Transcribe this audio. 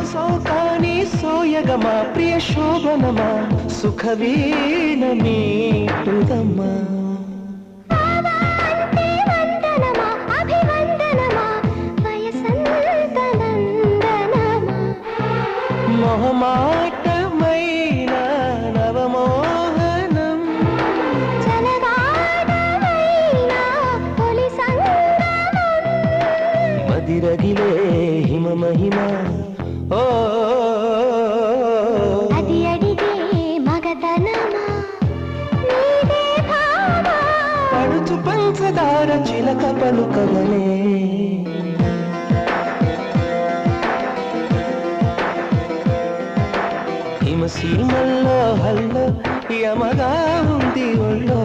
సోకాని సోయగమా ప్రియ శోభనమా సుఖవీణ మీటుదమ్మా మొహమాటమైన నవమోహనం మదిరగిలే హిమ మహిమ ఓ అది అడిగే మగతనమా పడుచు పంచదార చిలక పలుకవలే హిమసీమల్లో హల్లో యమగా ఉంది ఒళ్ళో